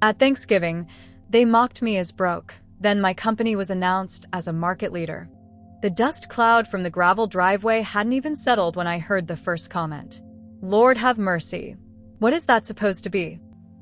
At Thanksgiving, they mocked me as broke. Then my company was announced as a market leader. The dust cloud from the gravel driveway hadn't even settled when I heard the first comment. Lord have mercy. What is that supposed to be?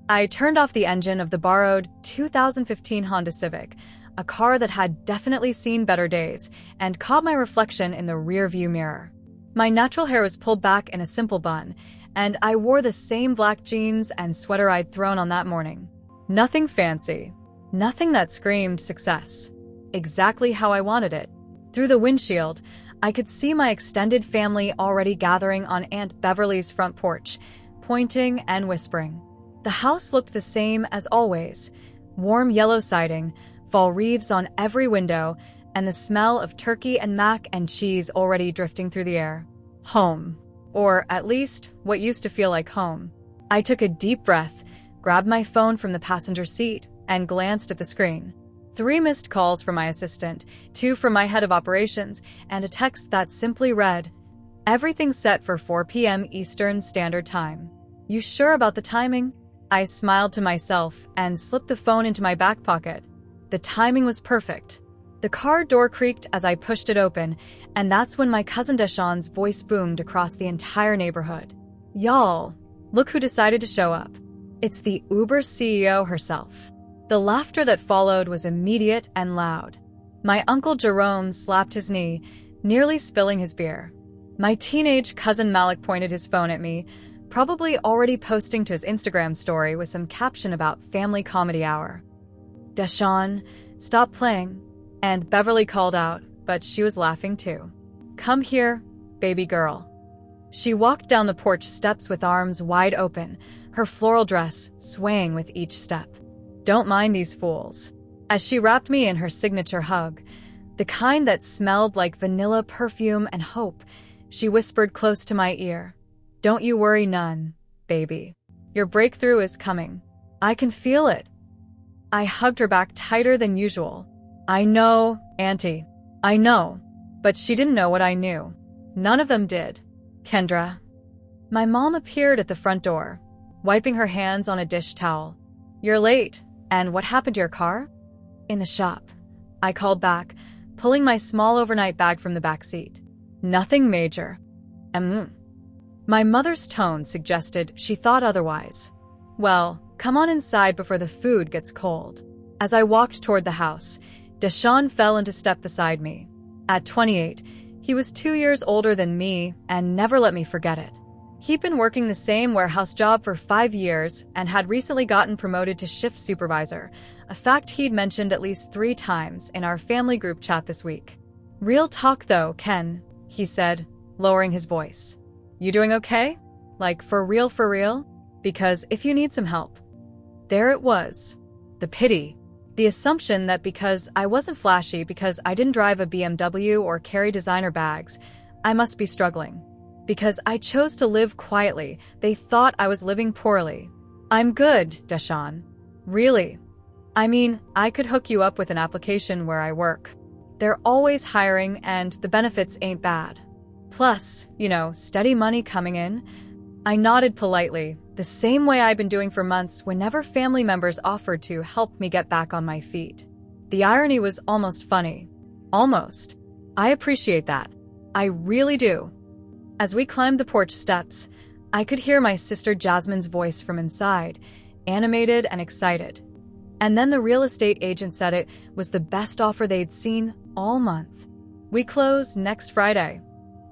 I turned off the engine of the borrowed 2015 Honda Civic, a car that had definitely seen better days, and caught my reflection in the rearview mirror. My natural hair was pulled back in a simple bun, and I wore the same black jeans and sweater I'd thrown on that morning. Nothing fancy. Nothing that screamed success. Exactly how I wanted it. Through the windshield, I could see my extended family already gathering on Aunt Beverly's front porch, pointing and whispering. The house looked the same as always. Warm yellow siding, fall wreaths on every window, and the smell of turkey and mac and cheese already drifting through the air. Home. Or at least, what used to feel like home. I took a deep breath, grabbed my phone from the passenger seat, and glanced at the screen. 3 missed calls from my assistant, 2 from my head of operations, and a text that simply read, "Everything's set for 4 p.m. Eastern Standard Time. You sure about the timing?" I smiled to myself and slipped the phone into my back pocket. The timing was perfect. The car door creaked as I pushed it open, and that's when my cousin Deshawn's voice boomed across the entire neighborhood. "Y'all, look who decided to show up. It's the Uber CEO herself." The laughter that followed was immediate and loud. My Uncle Jerome slapped his knee, nearly spilling his beer. My teenage cousin Malik pointed his phone at me, probably already posting to his Instagram story with some caption about family comedy hour. "Deshawn, stop playing." And Beverly called out, but she was laughing too. "Come here, baby girl." She walked down the porch steps with arms wide open, her floral dress swaying with each step. "Don't mind these fools." As she wrapped me in her signature hug, the kind that smelled like vanilla perfume and hope, she whispered close to my ear, "Don't you worry none, baby. Your breakthrough is coming. I can feel it." I hugged her back tighter than usual. "I know, Auntie. I know." But she didn't know what I knew. None of them did. "Kendra." My mom appeared at the front door, wiping her hands on a dish towel. "You're late. And what happened to your car?" "In the shop," I called back, pulling my small overnight bag from the back seat. "Nothing major." My mother's tone suggested she thought otherwise. "Well, come on inside before the food gets cold." As I walked toward the house, Deshawn fell into step beside me. At 28, he was 2 years older than me and never let me forget it. He'd been working the same warehouse job for 5 years and had recently gotten promoted to shift supervisor, a fact he'd mentioned at least 3 times in our family group chat this week. "Real talk though, Ken," he said, lowering his voice. "You doing okay? Like for real? Because if you need some help." There it was. The pity. The assumption that because I wasn't flashy, because I didn't drive a BMW or carry designer bags, I must be struggling. Because I chose to live quietly, they thought I was living poorly. "I'm good, Deshawn. Really. I mean, I could hook you up with an application where I work. They're always hiring and the benefits ain't bad. Plus, steady money coming in." I nodded politely, the same way I'd been doing for months whenever family members offered to help me get back on my feet. The irony was almost funny. Almost. I appreciate that. I really do. As we climbed the porch steps, I could hear my sister Jasmine's voice from inside, animated and excited. And then the real estate agent said it was the best offer they'd seen all month. "We close next Friday."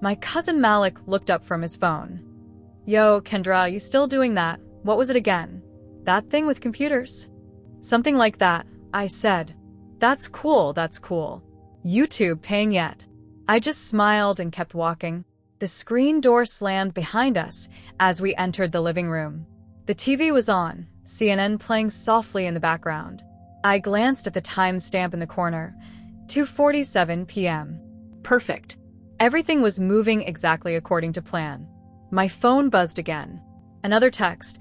My cousin Malik looked up from his phone. "Yo, Kendra, you still doing that? What was it again? That thing with computers?" "Something like that," I said. That's cool. YouTube paying yet?" I just smiled and kept walking. The screen door slammed behind us as we entered the living room. The TV was on, CNN playing softly in the background. I glanced at the timestamp in the corner, 2:47 p.m. Perfect. Everything was moving exactly according to plan. My phone buzzed again. Another text.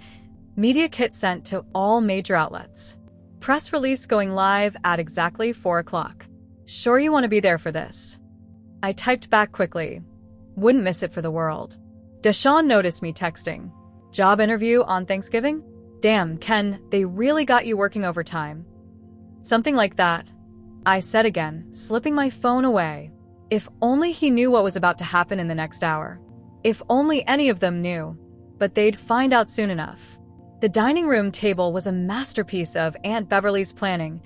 Media kit sent to all major outlets. Press release going live at exactly 4 o'clock. Sure you want to be there for this? I typed back quickly. Wouldn't miss it for the world. Deshawn noticed me texting. Job interview on Thanksgiving? Damn, Ken, they really got you working overtime. Something like that, I said again, slipping my phone away. If only he knew what was about to happen in the next hour. If only any of them knew. But they'd find out soon enough. The dining room table was a masterpiece of Aunt Beverly's planning.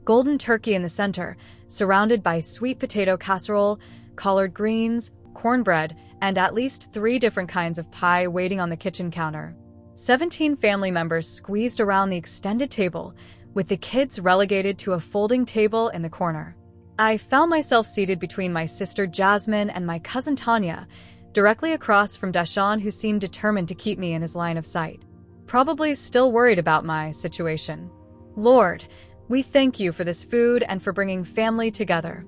Golden turkey in the center, surrounded by sweet potato casserole, collard greens, cornbread, and at least 3 different kinds of pie waiting on the kitchen counter. 17 family members squeezed around the extended table, with the kids relegated to a folding table in the corner. I found myself seated between my sister Jasmine and my cousin Tanya, directly across from Deshawn, who seemed determined to keep me in his line of sight. Probably still worried about my situation. Lord, we thank you for this food and for bringing family together.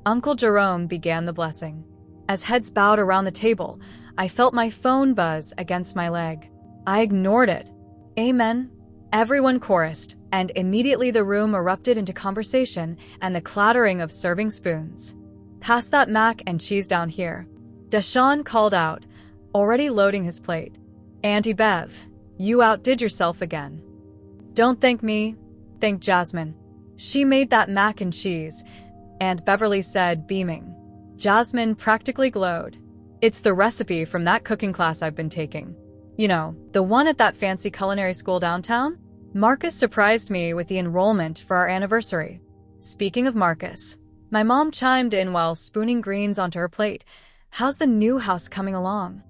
Uncle Jerome began the blessing. As heads bowed around the table, I felt my phone buzz against my leg. I ignored it. Amen. Everyone chorused, and immediately the room erupted into conversation and the clattering of serving spoons. Pass that mac and cheese down here. Deshawn called out, already loading his plate. Auntie Bev, you outdid yourself again. Don't thank me, thank Jasmine. She made that mac and cheese, Aunt Beverly said, beaming. Jasmine practically glowed. It's the recipe from that cooking class I've been taking. You know, the one at that fancy culinary school downtown? Marcus surprised me with the enrollment for our anniversary. Speaking of Marcus, my mom chimed in while spooning greens onto her plate. How's the new house coming along?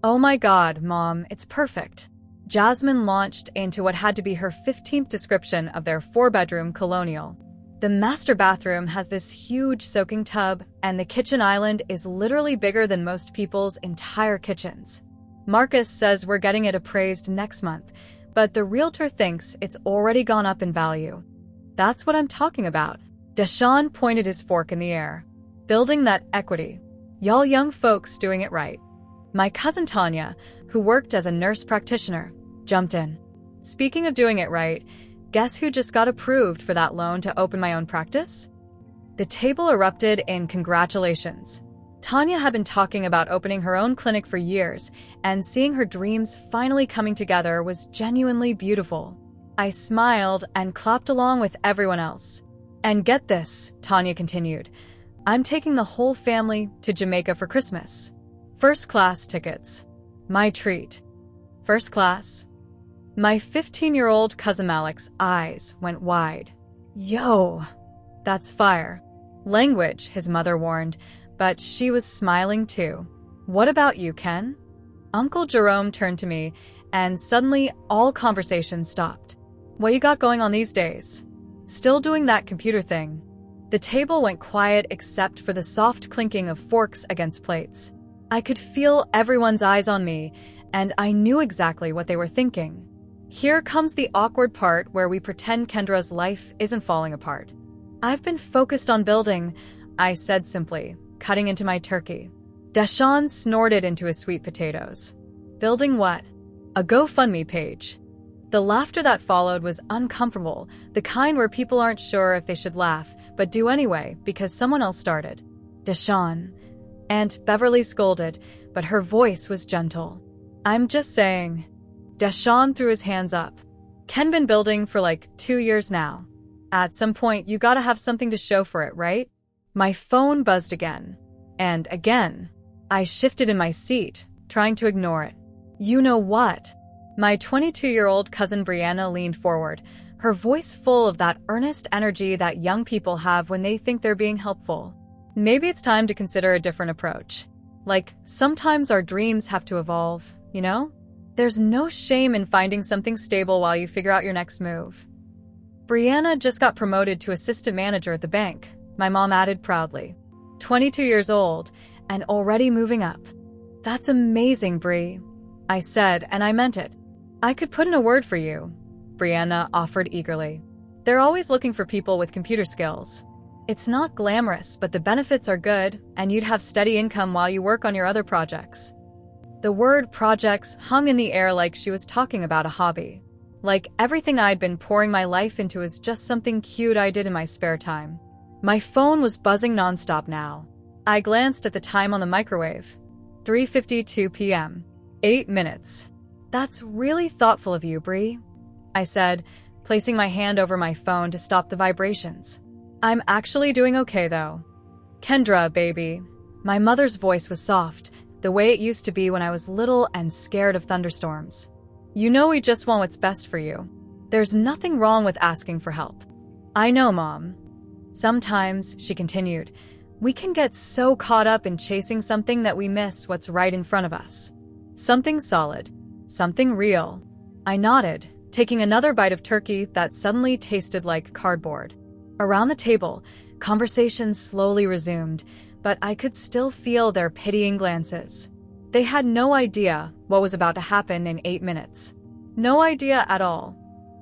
Oh my God, Mom, it's perfect. Jasmine launched into what had to be her 15th description of their 4-bedroom colonial. The master bathroom has this huge soaking tub, and the kitchen island is literally bigger than most people's entire kitchens. Marcus says we're getting it appraised next month, but the realtor thinks it's already gone up in value. That's what I'm talking about. Deshawn pointed his fork in the air. Building that equity. Y'all young folks doing it right. My cousin Tanya, who worked as a nurse practitioner, jumped in. Speaking of doing it right, guess who just got approved for that loan to open my own practice? The table erupted in congratulations. Tanya had been talking about opening her own clinic for years, and seeing her dreams finally coming together was genuinely beautiful. I smiled and clapped along with everyone else. And get this, Tanya continued, I'm taking the whole family to Jamaica for Christmas. First-class tickets. My treat. First class. My 15-year-old cousin Malik's eyes went wide. Yo, that's fire. Language, his mother warned, but she was smiling too. What about you, Ken? Uncle Jerome turned to me, and suddenly all conversation stopped. What you got going on these days? Still doing that computer thing? The table went quiet except for the soft clinking of forks against plates. I could feel everyone's eyes on me, and I knew exactly what they were thinking. Here comes the awkward part where we pretend Kendra's life isn't falling apart. I've been focused on building, I said simply, cutting into my turkey. Deshawn snorted into his sweet potatoes. Building what? A GoFundMe page. The laughter that followed was uncomfortable, the kind where people aren't sure if they should laugh, but do anyway because someone else started. Deshawn. Aunt Beverly scolded, but her voice was gentle. I'm just saying. Deshawn threw his hands up. Ken been building for like 2 years now. At some point, you gotta have something to show for it, right? My phone buzzed again. And again. I shifted in my seat, trying to ignore it. You know what? My 22-year-old cousin Brianna leaned forward, her voice full of that earnest energy that young people have when they think they're being helpful. Maybe it's time to consider a different approach. Like, sometimes our dreams have to evolve, you know? There's no shame in finding something stable while you figure out your next move. Brianna just got promoted to assistant manager at the bank, my mom added proudly. 22 years old, and already moving up. That's amazing, Bri, I said, and I meant it. I could put in a word for you, Brianna offered eagerly. They're always looking for people with computer skills. It's not glamorous, but the benefits are good, and you'd have steady income while you work on your other projects. The word projects hung in the air like she was talking about a hobby. Like everything I'd been pouring my life into is just something cute I did in my spare time. My phone was buzzing nonstop now. I glanced at the time on the microwave. 3:52 p.m. 8 minutes. That's really thoughtful of you, Bri, I said, placing my hand over my phone to stop the vibrations. I'm actually doing okay, though. Kendra, baby. My mother's voice was soft, the way it used to be when I was little and scared of thunderstorms. You know we just want what's best for you. There's nothing wrong with asking for help. I know, Mom. Sometimes, she continued, we can get so caught up in chasing something that we miss what's right in front of us. Something solid. Something real. I nodded, taking another bite of turkey that suddenly tasted like cardboard. Around the table, conversation slowly resumed, but I could still feel their pitying glances. They had no idea what was about to happen in 8 minutes. No idea at all.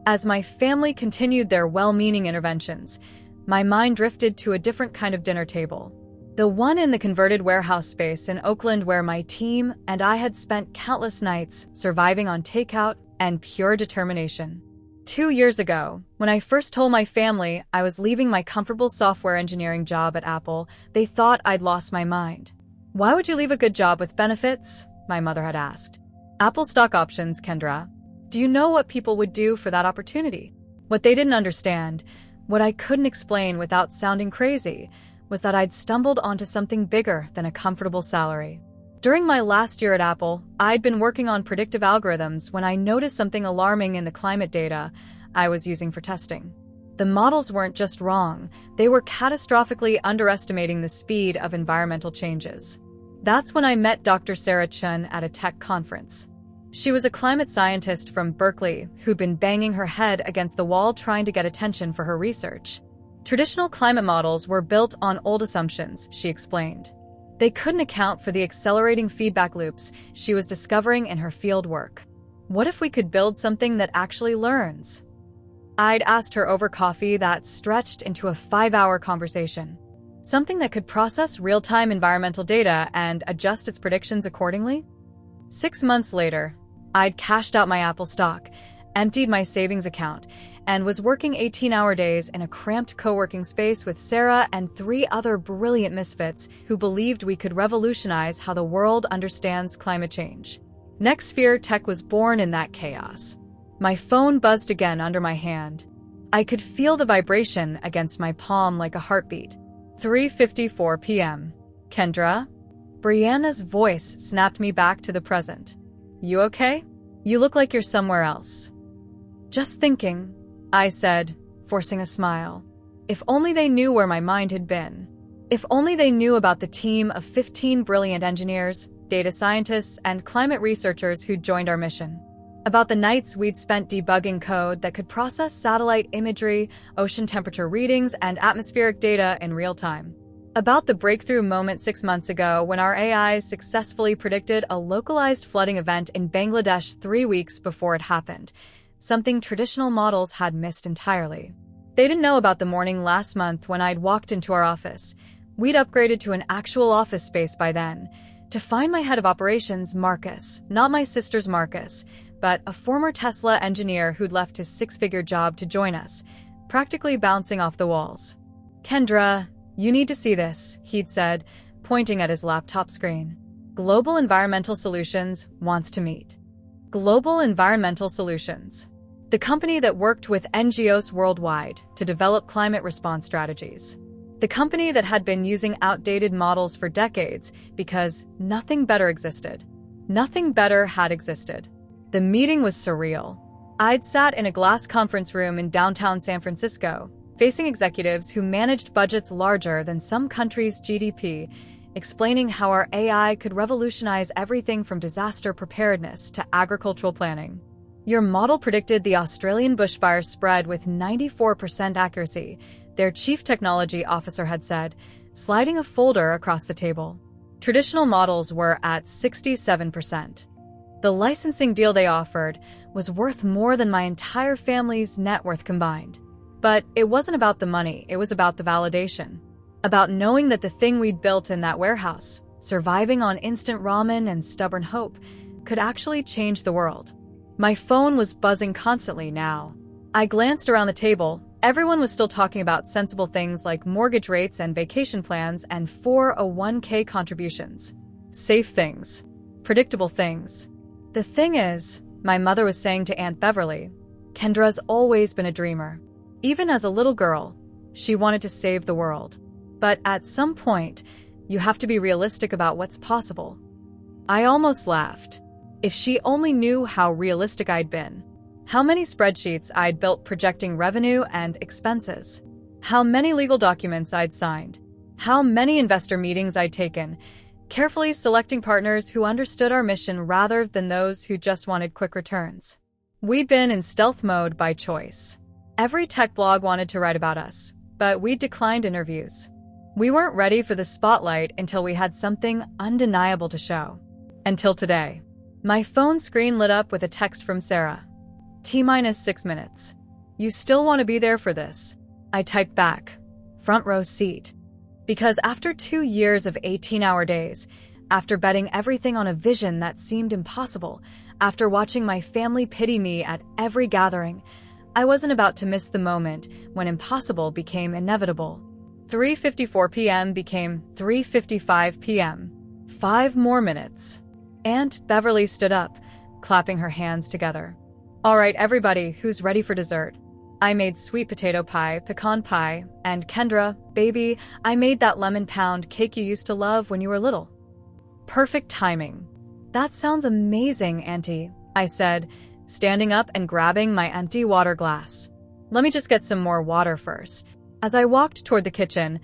As my family continued their well-meaning interventions, my mind drifted to a different kind of dinner table. The one in the converted warehouse space in Oakland where my team and I had spent countless nights surviving on takeout and pure determination. 2 years ago, when I first told my family I was leaving my comfortable software engineering job at Apple, they thought I'd lost my mind. Why would you leave a good job with benefits? My mother had asked. Apple stock options, Kendra. Do you know what people would do for that opportunity? What they didn't understand, what I couldn't explain without sounding crazy, was that I'd stumbled onto something bigger than a comfortable salary. During my last year at Apple, I'd been working on predictive algorithms when I noticed something alarming in the climate data I was using for testing. The models weren't just wrong, they were catastrophically underestimating the speed of environmental changes. That's when I met Dr. Sarah Chun at a tech conference. She was a climate scientist from Berkeley who'd been banging her head against the wall trying to get attention for her research. Traditional climate models were built on old assumptions, she explained. They couldn't account for the accelerating feedback loops she was discovering in her field work. What if we could build something that actually learns? I'd asked her over coffee that stretched into a 5-hour conversation. Something that could process real-time environmental data and adjust its predictions accordingly? 6 months later, I'd cashed out my Apple stock, emptied my savings account, and was working 18-hour days in a cramped co-working space with Sarah and 3 other brilliant misfits who believed we could revolutionize how the world understands climate change. Nextsphere Tech was born in that chaos. My phone buzzed again under my hand. I could feel the vibration against my palm like a heartbeat. 3:54 p.m. Kendra? Brianna's voice snapped me back to the present. You okay? You look like you're somewhere else. Just thinking, I said, forcing a smile. If only they knew where my mind had been. If only they knew about the team of 15 brilliant engineers, data scientists, and climate researchers who'd joined our mission. About the nights we'd spent debugging code that could process satellite imagery, ocean temperature readings, and atmospheric data in real time. About the breakthrough moment 6 months ago when our AI successfully predicted a localized flooding event in Bangladesh 3 weeks before it happened, something traditional models had missed entirely. They didn't know about the morning last month when I'd walked into our office. We'd upgraded to an actual office space by then, to find my head of operations, Marcus, not my sister's Marcus, but a former Tesla engineer who'd left his 6-figure job to join us, practically bouncing off the walls. Kendra, you need to see this, he'd said, pointing at his laptop screen. Global Environmental Solutions wants to meet. Global Environmental Solutions, the company that worked with NGOs worldwide to develop climate response strategies. The company that had been using outdated models for decades because nothing better existed. Nothing better had existed. The meeting was surreal. I'd sat in a glass conference room in downtown San Francisco, facing executives who managed budgets larger than some countries' GDP, explaining how our AI could revolutionize everything from disaster preparedness to agricultural planning. Your model predicted the Australian bushfire spread with 94% accuracy, their chief technology officer had said, sliding a folder across the table. Traditional models were at 67%. The licensing deal they offered was worth more than my entire family's net worth combined. But it wasn't about the money, it was about the validation. About knowing that the thing we'd built in that warehouse, surviving on instant ramen and stubborn hope, could actually change the world. My phone was buzzing constantly now. I glanced around the table. Everyone was still talking about sensible things like mortgage rates and vacation plans and 401k contributions. Safe things. Predictable things. The thing is, my mother was saying to Aunt Beverly, Kendra's always been a dreamer. Even as a little girl, she wanted to save the world. But at some point, you have to be realistic about what's possible. I almost laughed. If she only knew how realistic I'd been. How many spreadsheets I'd built projecting revenue and expenses. How many legal documents I'd signed. How many investor meetings I'd taken, carefully selecting partners who understood our mission rather than those who just wanted quick returns. We'd been in stealth mode by choice. Every tech blog wanted to write about us, but we declined interviews. We weren't ready for the spotlight until we had something undeniable to show. Until today. My phone screen lit up with a text from Sarah. T-6 minutes. You still want to be there for this? I typed back. Front row seat. Because after 2 years of 18-hour days, after betting everything on a vision that seemed impossible, after watching my family pity me at every gathering, I wasn't about to miss the moment when impossible became inevitable. 3:54 p.m. became 3:55 p.m. 5 more minutes. Aunt Beverly stood up, clapping her hands together. All right, everybody, who's ready for dessert? I made sweet potato pie, pecan pie, and Kendra, baby, I made that lemon pound cake you used to love when you were little. Perfect timing. That sounds amazing, Auntie, I said, standing up and grabbing my empty water glass. Let me just get some more water first. As I walked toward the kitchen,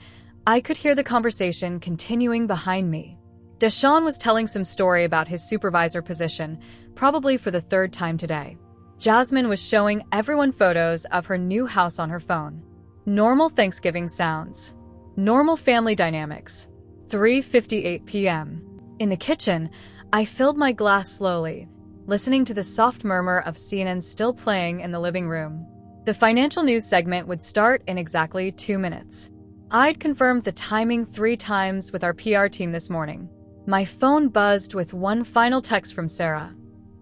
I could hear the conversation continuing behind me. Deshawn was telling some story about his supervisor position, probably for the 3rd time today. Jasmine was showing everyone photos of her new house on her phone. Normal Thanksgiving sounds. Normal family dynamics. 3:58 p.m. In the kitchen, I filled my glass slowly, listening to the soft murmur of CNN still playing in the living room. The financial news segment would start in exactly 2 minutes. I'd confirmed the timing 3 times with our PR team this morning. My phone buzzed with one final text from Sarah.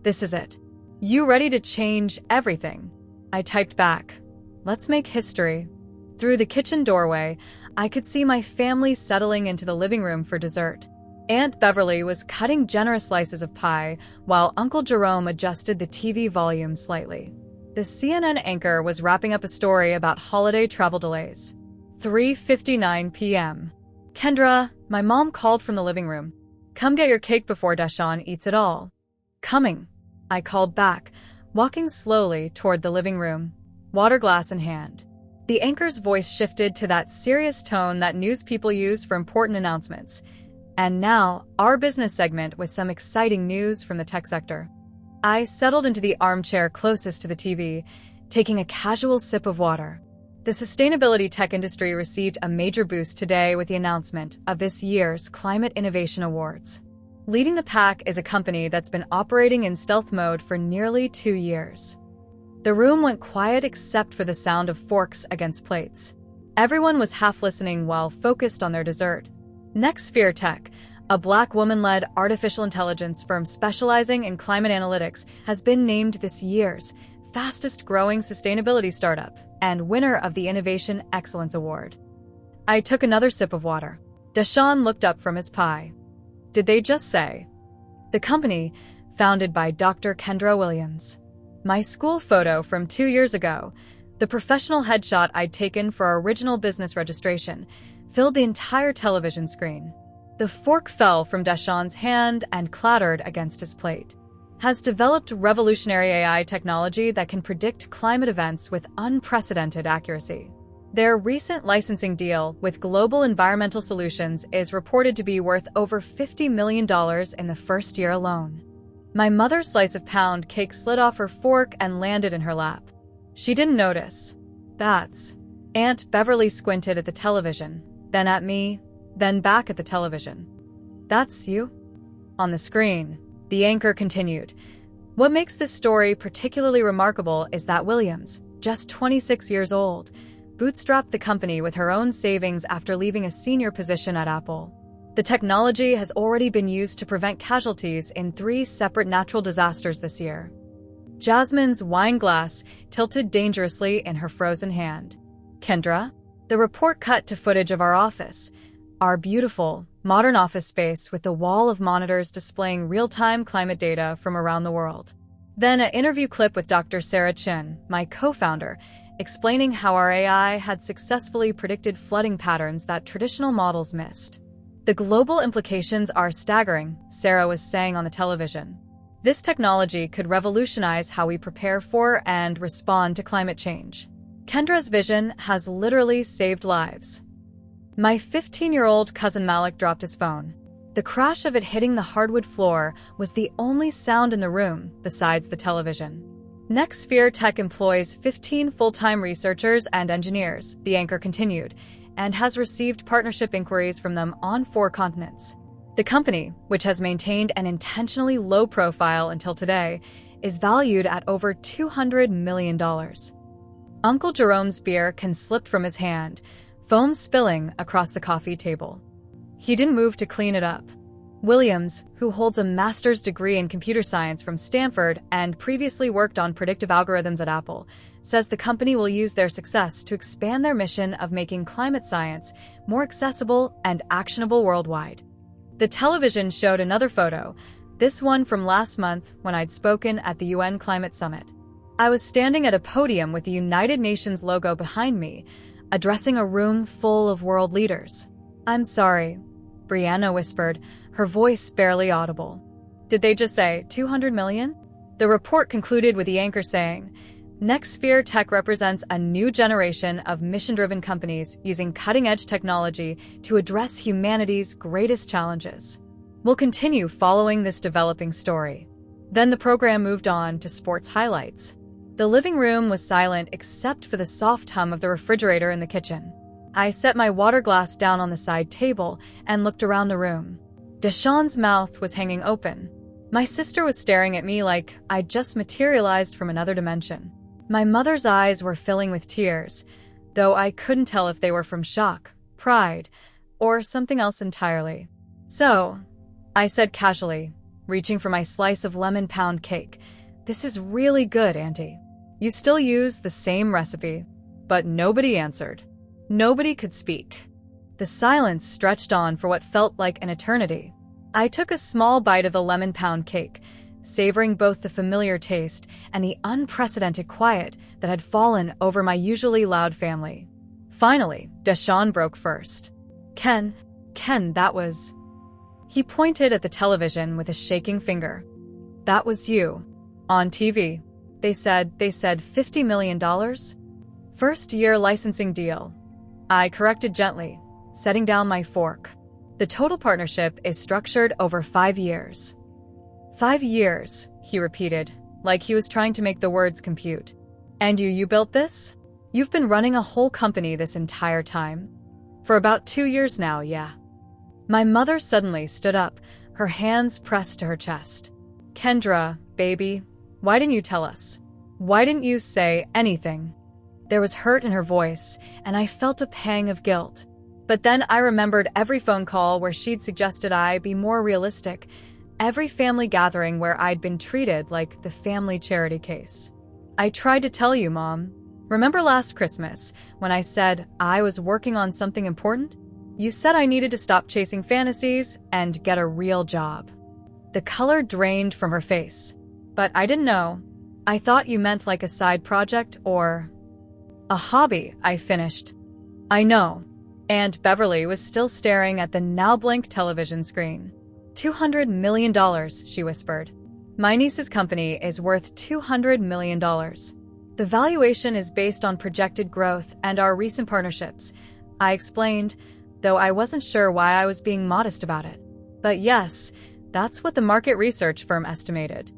This is it. You ready to change everything? I typed back. Let's make history. Through the kitchen doorway, I could see my family settling into the living room for dessert. Aunt Beverly was cutting generous slices of pie, while Uncle Jerome adjusted the TV volume slightly. The CNN anchor was wrapping up a story about holiday travel delays. 3:59 p.m. Kendra, my mom called from the living room. Come get your cake before Deshawn eats it all. Coming, I called back, walking slowly toward the living room, water glass in hand. The anchor's voice shifted to that serious tone that news people use for important announcements. And now, our business segment with some exciting news from the tech sector. I settled into the armchair closest to the TV, taking a casual sip of water. The sustainability tech industry received a major boost today with the announcement of this year's Climate Innovation Awards. Leading the pack is a company that's been operating in stealth mode for nearly 2 years. The room went quiet except for the sound of forks against plates. Everyone was half listening while focused on their dessert. Nextsphere Tech, a Black woman-led artificial intelligence firm specializing in climate analytics, has been named this year's fastest-growing sustainability startup and winner of the Innovation Excellence Award. I took another sip of water. Deshawn looked up from his pie. Did they just say? The company, founded by Dr. Kendra Williams. My school photo from 2 years ago, the professional headshot I'd taken for our original business registration, filled the entire television screen. The fork fell from Deshawn's hand and clattered against his plate. Has developed revolutionary AI technology that can predict climate events with unprecedented accuracy. Their recent licensing deal with Global Environmental Solutions is reported to be worth over $50 million in the first year alone. My mother's slice of pound cake slid off her fork and landed in her lap. She didn't notice. That's... Aunt Beverly squinted at the television, then at me, then back at the television. That's you? On the screen, the anchor continued. What makes this story particularly remarkable is that Williams, just 26 years old, bootstrapped the company with her own savings after leaving a senior position at Apple. The technology has already been used to prevent casualties in 3 separate natural disasters this year. Jasmine's wine glass tilted dangerously in her frozen hand. Kendra? The report cut to footage of our office, our beautiful, modern office space with a wall of monitors displaying real-time climate data from around the world. Then an interview clip with Dr. Sarah Chin, my co-founder, explaining how our AI had successfully predicted flooding patterns that traditional models missed. The global implications are staggering, Sarah was saying on the television. This technology could revolutionize how we prepare for and respond to climate change. Kendra's vision has literally saved lives. My 15-year-old cousin Malik dropped his phone. The crash of it hitting the hardwood floor was the only sound in the room besides the television. NextSphere Tech employs 15 full-time researchers and engineers, the anchor continued, and has received partnership inquiries from them on 4 continents. The company, which has maintained an intentionally low profile until today, is valued at over $200 million. Uncle Jerome's beer can slip from his hand, foam spilling across the coffee table. He didn't move to clean it up. Williams, who holds a master's degree in computer science from Stanford and previously worked on predictive algorithms at Apple, says the company will use their success to expand their mission of making climate science more accessible and actionable worldwide. The television showed another photo, this one from last month when I'd spoken at the UN Climate Summit. I was standing at a podium with the United Nations logo behind me, addressing a room full of world leaders. "I'm sorry," Brianna whispered, her voice barely audible. "Did they just say 200 million? The report concluded with the anchor saying, NextSphere Tech represents a new generation of mission-driven companies using cutting-edge technology to address humanity's greatest challenges. We'll continue following this developing story. Then the program moved on to sports highlights. The living room was silent except for the soft hum of the refrigerator in the kitchen. I set my water glass down on the side table and looked around the room. Deshawn's mouth was hanging open. My sister was staring at me like I'd just materialized from another dimension. My mother's eyes were filling with tears, though I couldn't tell if they were from shock, pride, or something else entirely. "So," I said casually, reaching for my slice of lemon pound cake, "this is really good, Auntie. You still use the same recipe." But nobody answered. Nobody could speak. The silence stretched on for what felt like an eternity. I took a small bite of the lemon pound cake, savoring both the familiar taste and the unprecedented quiet that had fallen over my usually loud family. Finally, Deshawn broke first. Ken, that was..." He pointed at the television with a shaking finger. "That was you. On TV. They said $50 million? First-year licensing deal." I corrected gently, setting down my fork. "The total partnership is structured over 5 years. 5 years, he repeated, like he was trying to make the words compute. "And you built this? You've been running a whole company this entire time?" "For about 2 years now, yeah." My mother suddenly stood up, her hands pressed to her chest. "Kendra, baby, why didn't you tell us? Why didn't you say anything?" There was hurt in her voice, and I felt a pang of guilt. But then I remembered every phone call where she'd suggested I be more realistic, every family gathering where I'd been treated like the family charity case. "I tried to tell you, Mom. Remember last Christmas when I said I was working on something important? You said I needed to stop chasing fantasies and get a real job." The color drained from her face. "But I didn't know. I thought you meant like a side project or a hobby," I finished. "I know." And Beverly was still staring at the now-blank television screen. $200 million, she whispered. "My niece's company is worth $200 million. The valuation is based on projected growth and our recent partnerships," I explained, though I wasn't sure why I was being modest about it. But yes, that's what the market research firm estimated.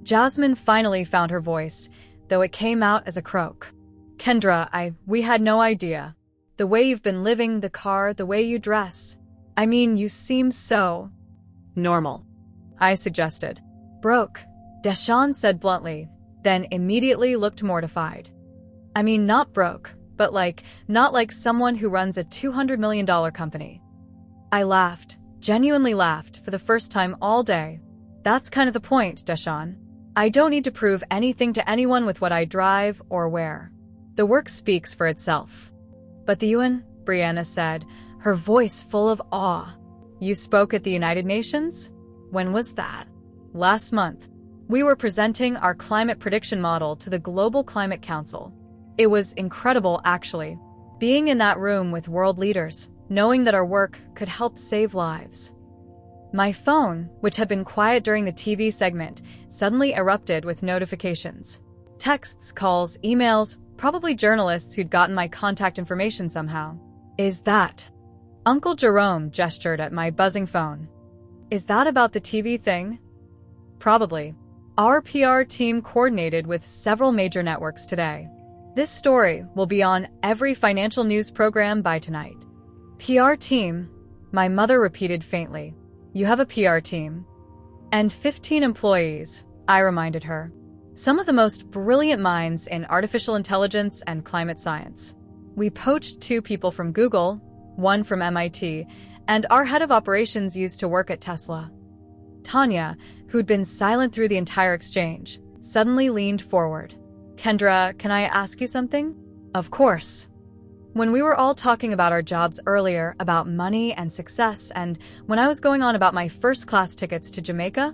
Jasmine finally found her voice, though it came out as a croak. "Kendra, we had no idea. The way you've been living, the car, the way you dress. I mean, you seem so normal," I suggested. "Broke," Deshawn said bluntly, then immediately looked mortified. "I mean, not broke, but not like someone who runs a $200 million company." I laughed, genuinely laughed, for the first time all day. "That's kind of the point, Deshawn. I don't need to prove anything to anyone with what I drive or wear. The work speaks for itself." "But the UN," Brianna said, her voice full of awe. "You spoke at the United Nations? When was that?" "Last month." We were presenting our climate prediction model to the Global Climate Council. It was incredible, actually. Being in that room with world leaders, knowing that our work could help save lives. My phone, which had been quiet during the TV segment, suddenly erupted with notifications. Texts, calls, emails, probably journalists who'd gotten my contact information somehow. Is that? Uncle Jerome gestured at my buzzing phone. Is that about the TV thing? Probably. Our PR team coordinated with several major networks today. This story will be on every financial news program by tonight. PR team? My mother repeated faintly. You have a PR team. And 15 employees, I reminded her. Some of the most brilliant minds in artificial intelligence and climate science. We poached 2 people from Google, 1 from MIT, and our head of operations used to work at Tesla. Tanya, who'd been silent through the entire exchange, suddenly leaned forward. Kendra, can I ask you something? Of course. When we were all talking about our jobs earlier, about money and success, and when I was going on about my first-class tickets to Jamaica,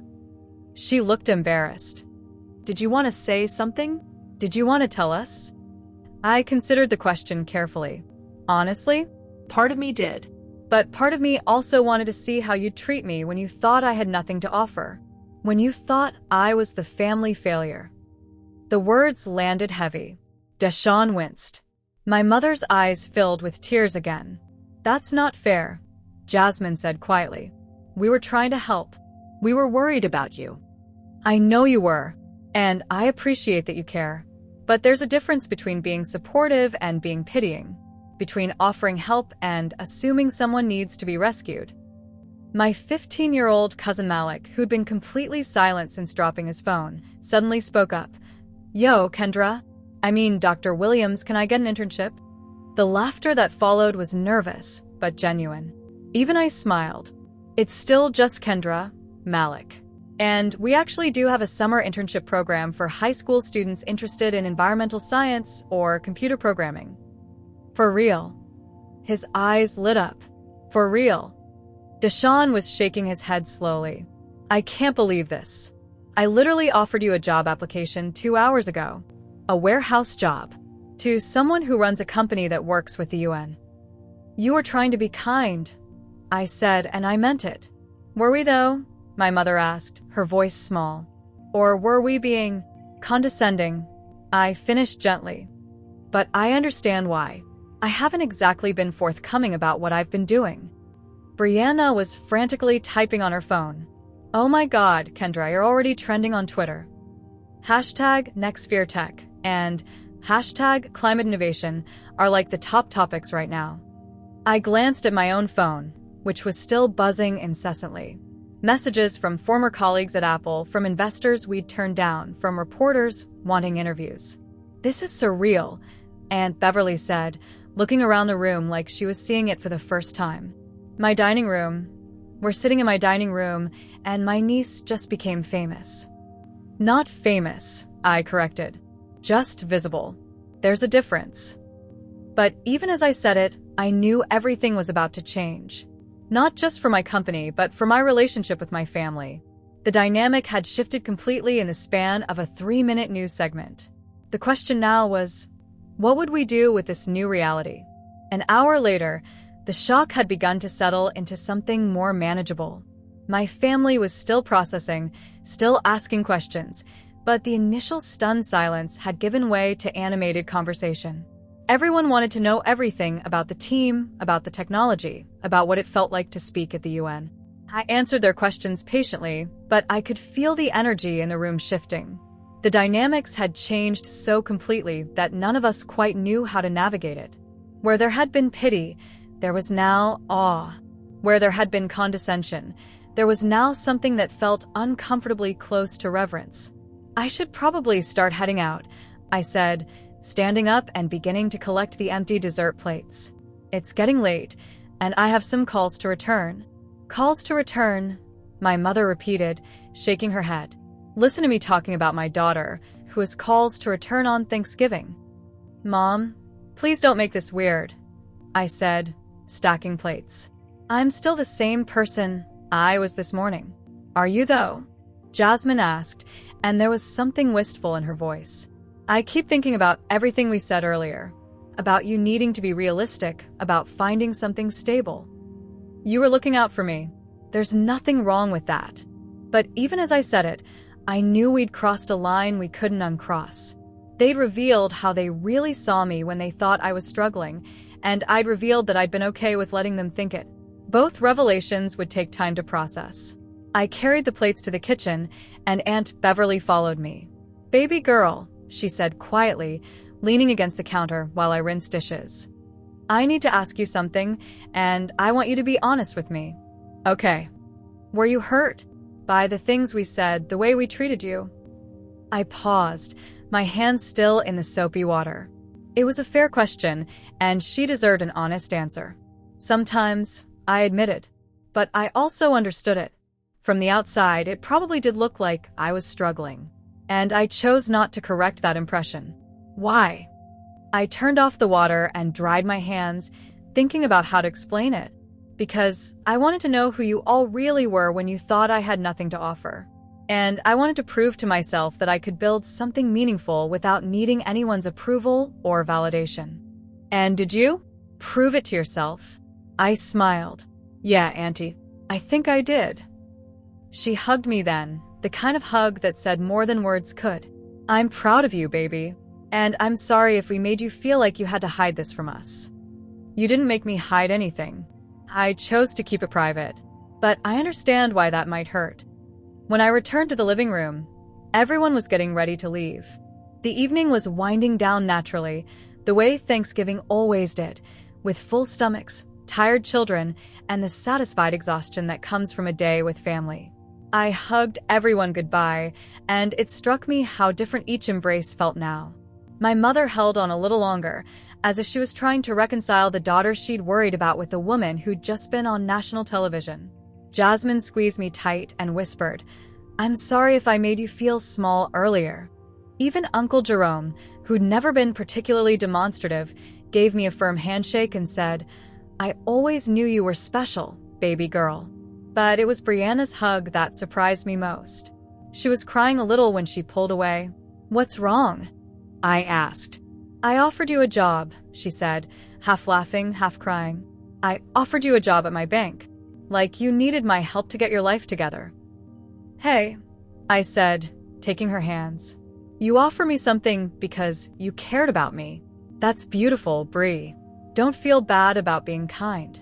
she looked embarrassed. Did you want to say something? Did you want to tell us? I considered the question carefully. Honestly, part of me did. But part of me also wanted to see how you'd treat me when you thought I had nothing to offer. When you thought I was the family failure. The words landed heavy. Deshawn winced. My mother's eyes filled with tears again. That's not fair, Jasmine said quietly. We were trying to help. We were worried about you. I know you were, and I appreciate that you care. But there's a difference between being supportive and being pitying, between offering help and assuming someone needs to be rescued. My 15-year-old cousin Malik, who'd been completely silent since dropping his phone, suddenly spoke up. Yo, Kendra. Dr. Williams, can I get an internship? The laughter that followed was nervous, but genuine. Even I smiled. It's still just Kendra, Malik. And we actually do have a summer internship program for high school students interested in environmental science or computer programming. For real. His eyes lit up. For real. Deshawn was shaking his head slowly. I can't believe this. I literally offered you a job application 2 hours ago. A warehouse job. To someone who runs a company that works with the UN. You were trying to be kind, I said, and I meant it. Were we though? My mother asked, her voice small. Or were we being condescending? I finished gently. But I understand why. I haven't exactly been forthcoming about what I've been doing. Brianna was frantically typing on her phone. Oh my God, Kendra, you're already trending on Twitter. #NextSphereTech and #Climate Innovation are like the top topics right now. I glanced at my own phone, which was still buzzing incessantly. Messages from former colleagues at Apple, from investors we'd turned down, from reporters wanting interviews. This is surreal, Aunt Beverly said, looking around the room like she was seeing it for the first time. My dining room. We're sitting in my dining room, and my niece just became famous. Not famous, I corrected. Just visible. There's a difference. But even as I said it, I knew everything was about to change. Not just for my company, but for my relationship with my family. The dynamic had shifted completely in the span of a 3-minute news segment. The question now was, what would we do with this new reality? An hour later, the shock had begun to settle into something more manageable. My family was still processing, still asking questions, but the initial stunned silence had given way to animated conversation. Everyone wanted to know everything about the team, about the technology, about what it felt like to speak at the UN. I answered their questions patiently, but I could feel the energy in the room shifting. The dynamics had changed so completely that none of us quite knew how to navigate it. Where there had been pity, there was now awe. Where there had been condescension, there was now something that felt uncomfortably close to reverence. I should probably start heading out, I said, standing up and beginning to collect the empty dessert plates. It's getting late, and I have some calls to return. Calls to return, my mother repeated, shaking her head. Listen to me talking about my daughter, who has calls to return on Thanksgiving. Mom, please don't make this weird, I said, stacking plates. I'm still the same person I was this morning. Are you though? Jasmine asked, and there was something wistful in her voice. I keep thinking about everything we said earlier, about you needing to be realistic, about finding something stable. You were looking out for me. There's nothing wrong with that. But even as I said it, I knew we'd crossed a line we couldn't uncross. They'd revealed how they really saw me when they thought I was struggling, and I'd revealed that I'd been okay with letting them think it. Both revelations would take time to process. I carried the plates to the kitchen, and Aunt Beverly followed me. "Baby girl," she said quietly, leaning against the counter while I rinsed dishes. "I need to ask you something, and I want you to be honest with me." "Okay." "Were you hurt by the things we said, the way we treated you?" I paused, my hands still in the soapy water. It was a fair question, and she deserved an honest answer. Sometimes, I admitted, but I also understood it. From the outside, it probably did look like I was struggling, and I chose not to correct that impression. Why? I turned off the water and dried my hands, thinking about how to explain it, because I wanted to know who you all really were when you thought I had nothing to offer. And I wanted to prove to myself that I could build something meaningful without needing anyone's approval or validation. "And did you? Prove it to yourself." I smiled. "Yeah, Auntie, I think I did." She hugged me then, the kind of hug that said more than words could. "I'm proud of you, baby. And I'm sorry if we made you feel like you had to hide this from us." "You didn't make me hide anything. I chose to keep it private. But I understand why that might hurt." When I returned to the living room, everyone was getting ready to leave. The evening was winding down naturally, the way Thanksgiving always did, with full stomachs, tired children, and the satisfied exhaustion that comes from a day with family. I hugged everyone goodbye, and it struck me how different each embrace felt now. My mother held on a little longer, as if she was trying to reconcile the daughter she'd worried about with the woman who'd just been on national television. Jasmine squeezed me tight and whispered, "I'm sorry if I made you feel small earlier." Even Uncle Jerome, who'd never been particularly demonstrative, gave me a firm handshake and said, "I always knew you were special, baby girl." But it was Brianna's hug that surprised me most. She was crying a little when she pulled away. "What's wrong?" I asked. "I offered you a job," she said, half laughing, half crying. "I offered you a job at my bank. Like you needed my help to get your life together." "Hey," I said, taking her hands. "You offer me something because you cared about me. That's beautiful, Brie. Don't feel bad about being kind."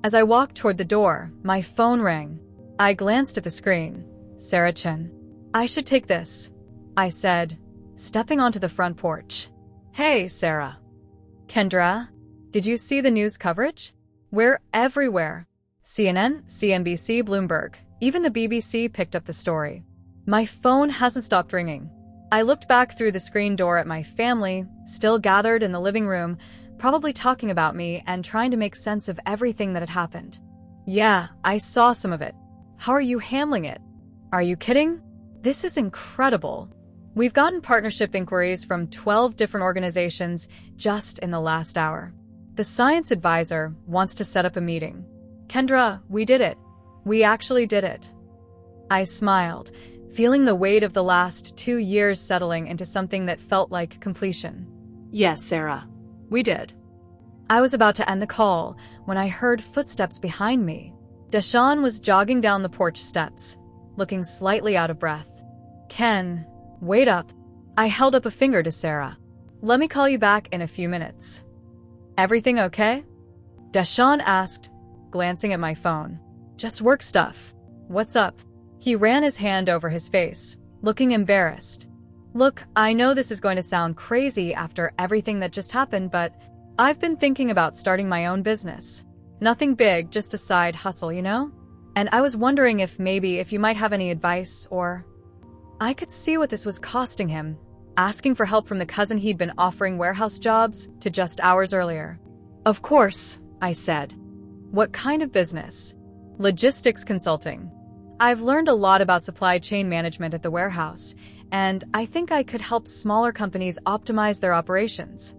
As I walked toward the door, my phone rang. I glanced at the screen. Sarah Chen. "I should take this," I said, stepping onto the front porch. "Hey, Sarah." "Kendra, did you see the news coverage? We're everywhere. CNN, CNBC, Bloomberg, even the BBC picked up the story." My phone hasn't stopped ringing. I looked back through the screen door at my family, still gathered in the living room, probably talking about me and trying to make sense of everything that had happened. "Yeah, I saw some of it. How are you handling it?" "Are you kidding? This is incredible. We've gotten partnership inquiries from 12 different organizations just in the last hour. The science advisor wants to set up a meeting. Kendra, we did it. We actually did it." I smiled, feeling the weight of the last 2 years settling into something that felt like completion. "Yes, Sarah, we did." I was about to end the call when I heard footsteps behind me. Deshawn was jogging down the porch steps, looking slightly out of breath. "Ken, wait up." I held up a finger to Sarah. "Let me call you back in a few minutes." "Everything okay?" Deshawn asked, glancing at my phone. "Just work stuff. What's up?" He ran his hand over his face, looking embarrassed. "Look, I know this is going to sound crazy after everything that just happened, but I've been thinking about starting my own business. Nothing big, just a side hustle, you know? And I was wondering if you might have any advice or..." I could see what this was costing him, asking for help from the cousin he'd been offering warehouse jobs to just hours earlier. "Of course," I said. "What kind of business?" "Logistics consulting. I've learned a lot about supply chain management at the warehouse, and I think I could help smaller companies optimize their operations."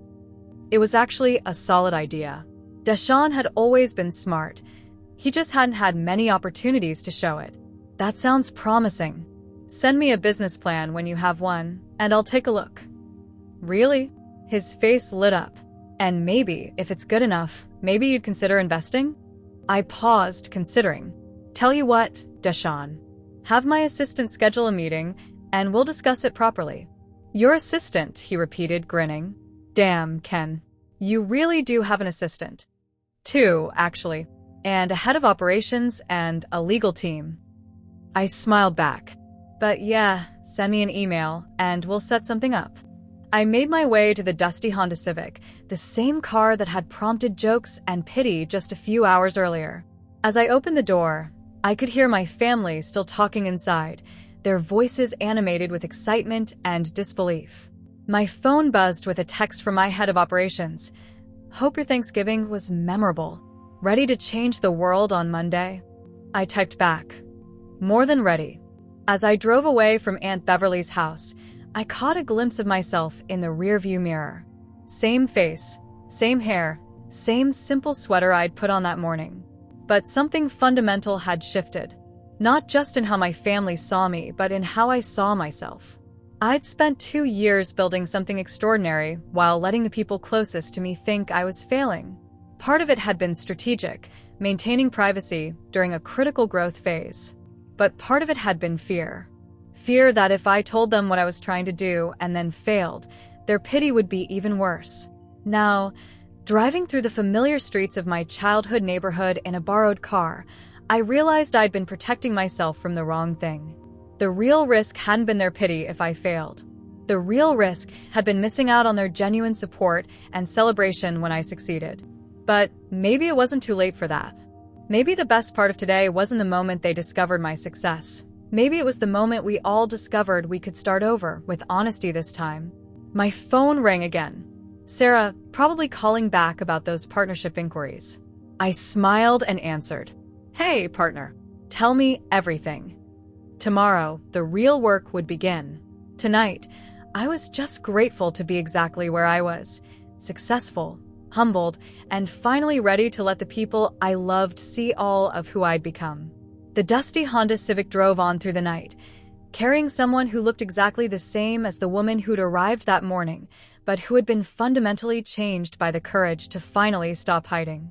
It was actually a solid idea. Deshawn had always been smart. He just hadn't had many opportunities to show it. "That sounds promising." Send me a business plan when you have one, and I'll take a look. Really? His face lit up. And maybe, if it's good enough, maybe you'd consider investing? I paused, considering. Tell you what, Deshawn. Have my assistant schedule a meeting, and we'll discuss it properly. Your assistant, he repeated, grinning. Damn, Ken. You really do have an assistant. Two, actually. And a head of operations and a legal team. I smiled back. But yeah, send me an email, and we'll set something up. I made my way to the dusty Honda Civic, the same car that had prompted jokes and pity just a few hours earlier. As I opened the door, I could hear my family still talking inside, their voices animated with excitement and disbelief. My phone buzzed with a text from my head of operations. Hope your Thanksgiving was memorable. Ready to change the world on Monday? I typed back. More than ready. As I drove away from Aunt Beverly's house, I caught a glimpse of myself in the rearview mirror. Same face, same hair, same simple sweater I'd put on that morning. But something fundamental had shifted. Not just in how my family saw me, but in how I saw myself. I'd spent 2 years building something extraordinary while letting the people closest to me think I was failing. Part of it had been strategic, maintaining privacy during a critical growth phase. But part of it had been fear. Fear that if I told them what I was trying to do and then failed, their pity would be even worse. Now, driving through the familiar streets of my childhood neighborhood in a borrowed car, I realized I'd been protecting myself from the wrong thing. The real risk hadn't been their pity if I failed. The real risk had been missing out on their genuine support and celebration when I succeeded. But maybe it wasn't too late for that. Maybe the best part of today wasn't the moment they discovered my success. Maybe it was the moment we all discovered we could start over, with honesty this time. My phone rang again. Sarah, probably calling back about those partnership inquiries. I smiled and answered. Hey, partner. Tell me everything. Tomorrow, the real work would begin. Tonight, I was just grateful to be exactly where I was. Successful, humbled, and finally ready to let the people I loved see all of who I'd become. The dusty Honda Civic drove on through the night, carrying someone who looked exactly the same as the woman who'd arrived that morning, but who had been fundamentally changed by the courage to finally stop hiding.